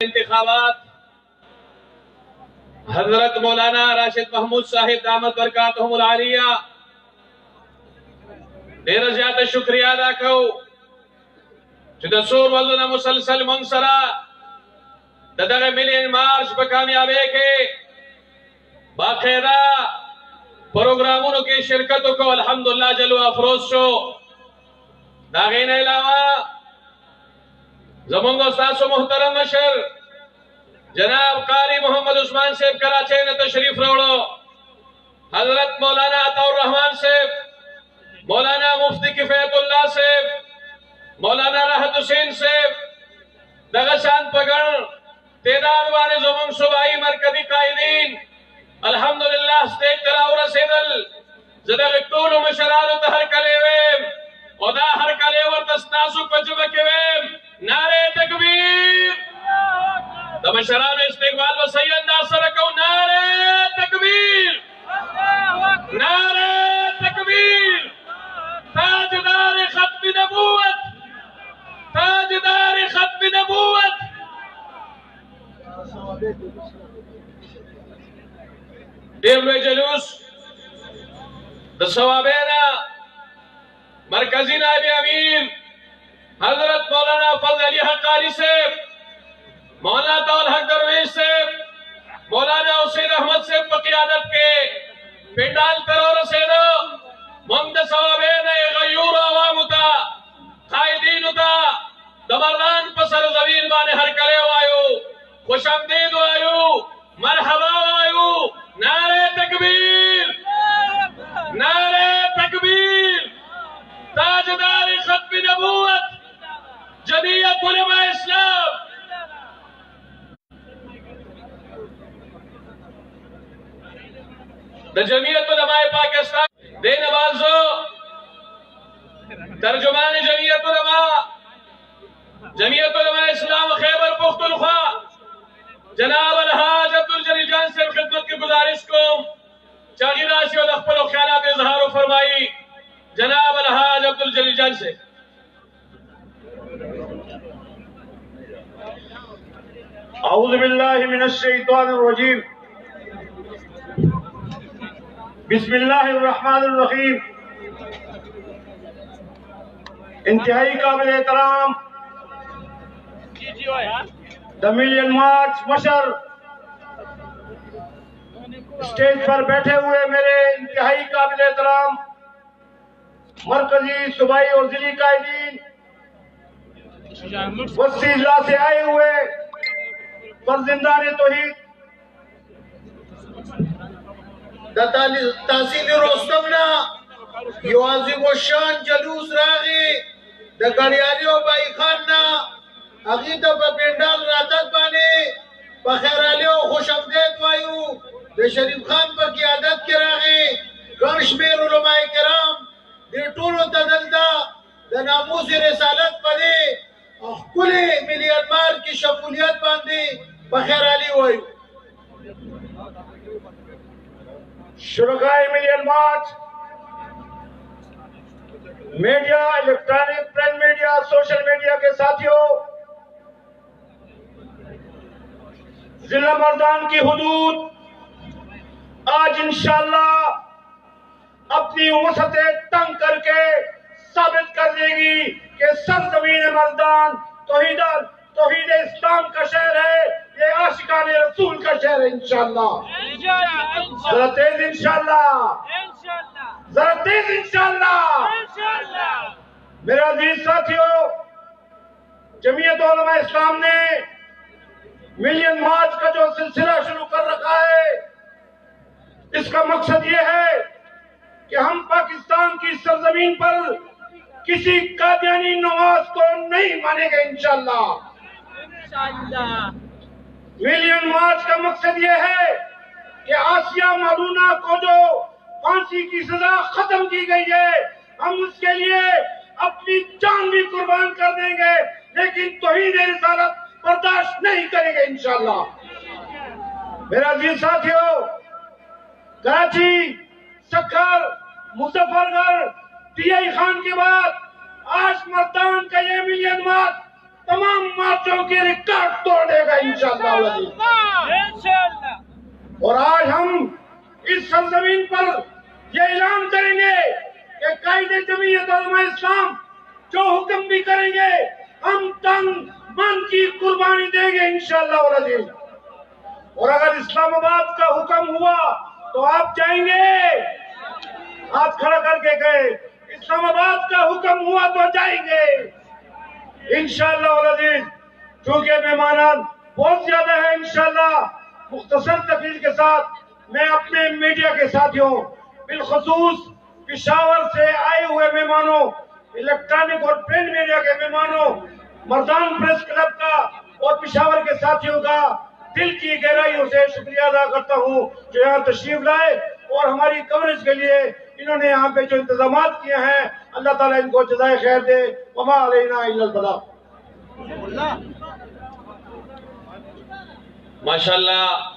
انتخابات حضرت مولانا راشد محمود صاحب دامت برکاتہم العالیہ دیر زیادہ شکریہ ادا کرو چھ دسور والدنا مسلسل منصرہ ددغ ملین مارچ بکامیابے کے باقاعدہ پروگراموں کے شرکتوں کو الحمدللہ جلو افروز شو داغین علاوہ زمانگو استاذ محترم مشر جناب قاری محمد عثمان صاحب کراچی نے تشریف روڑو حضرت مولانا عطا الرحمن صاحب مولانا مفتی کفایت اللہ صاحب مولانا راحت حسین صاحب دغشان پگڑ تعداد والے زمان صوبائی مرکزی قائدین الحمدللہ سٹیج تراؤ رسیدل زدغ طول مشرانو تہر کلیویم خدا ہر کلیور تستاسو پچبکیویم نعرہ تکبیر دمشران استقبال و صحیح انداز سرکو نعرہ تکبیر نعرہ تکبیر تاجدار ختم نبوت تاجدار ختم نبوت دیرلوی جلوس دسوابینا مرکزی نائب امیر حضرت مولانا فضل علی حقاری صاحب مولانا طول حق درویش صاحب مولانا حسین احمد صاحب پر قیادت کے پنڈال ترور سیدو ممد ثوابین غیور عوام تا قائدین تا دمردان پسر زمین بانے ہر کلے وائیو خوش آمدید وائیو مرحبا وائیو نعرہ تکبیر نعرہ تکبیر تاجدار ختم نبوت جمعیت علماء اسلام دا جمعیت علماء پاکستان دے نوازو ترجمان جمعیت علماء اسلام خیبر پختونخوا جناب الحاج عبدالجلیل جان سے خدمت کی گزارش کو چاہی راشی و دخپل و خیالات اظہار و فرمائی جناب الحاج عبدالجلیل جان سے اعوذ باللہ من الشیطان الرجیم بسم اللہ الرحمن الرحیم انتہائی قابل احترام the million March Mishra stage پر بیٹھے ہوئے میرے انتہائی قابل احترام مرکزی صوبائی اور ضلعی قائدین وسطی اضلاع سے آئے ہوئے فرزندان توحید تحصیل رستمنا یوازم الشان جلوس راغی دا گڑیالی و بائی خاننا اغیدہ پا پینڈال راتت بانے پا خیرالی و خوش آمدید وائیو دا شریف خان پا قیادت کی راغی گرش میر علماء کرام دے طولو تدلدہ دا ناموس رسالت پا دے کلی ملین مار کی شفولیت باندے بخیر علی ہوئی شرکائے million march media electronic print media social media کے ساتھیوں ضلع مردان کی حدود آج انشاءاللہ اپنی وسعت تنگ کر کے ثابت کر دے گی کہ سرزمین مردان توحید اسلام کا شہر ہے یہ عاشقان رسول کا شہر ہے انشاءاللہ ذرا تیز انشاءاللہ ذرا تیز انشاءاللہ میرے عزیز ساتھیوں جمعیت علماء اسلام نے ملین مارچ کا جو سلسلہ شروع کر رکھا ہے اس کا مقصد یہ ہے کہ ہم پاکستان کی سرزمین پر کسی قادیانی نواز کو نہیں مانیں گے انشاءاللہ ملین مارچ کا مقصد یہ ہے کہ آسیہ مالونہ کو جو پھانسی کی سزا ختم کی گئی ہے ہم اس کے لیے اپنی جان بھی قربان کر دیں گے لیکن توحید رسالت برداشت نہیں کریں گے انشاءاللہ میرا عزیز ساتھیوں کراچی سکھر مظفر گڑھ ٹی آئی خان کے بعد آج مردان کا یہ ملین مارچ تمام مارچوں کے ریکارڈ توڑ دے گا انشاءاللہ۔ اور آج ہم اس سرزمین پر یہ اعلان کریں گے کہ قائد جمعیت علماء اسلام جو حکم بھی کریں گے ہم تن من کی قربانی دیں گے انشاءاللہ العزیز۔ اور اگر اسلام آباد کا حکم ہوا تو آپ جائیں گے؟ ہاتھ کھڑا کر کے گئے اسلام آباد کا حکم ہوا تو جائیں گے انشاءاللہ العزیز۔ چونکہ مہمانان بہت زیادہ ہے انشاءاللہ، مختصر تقریر کے ساتھ میں اپنے میڈیا کے ساتھیوں، بالخصوص پشاور سے آئے ہوئے مہمانوں، الیکٹرانک اور پرنٹ میڈیا کے مہمانوں، مردان پریس کلب کا اور پشاور کے ساتھیوں کا دل کی گہرائیوں سے شکریہ ادا کرتا ہوں جو یہاں تشریف لائے اور ہماری کوریج کے لیے انہوں نے یہاں پہ جو انتظامات کیے ہیں، اللہ تعالیٰ ان کو جزائے خیر دے۔ وما علینا الا البلاغ۔ ماشاءاللہ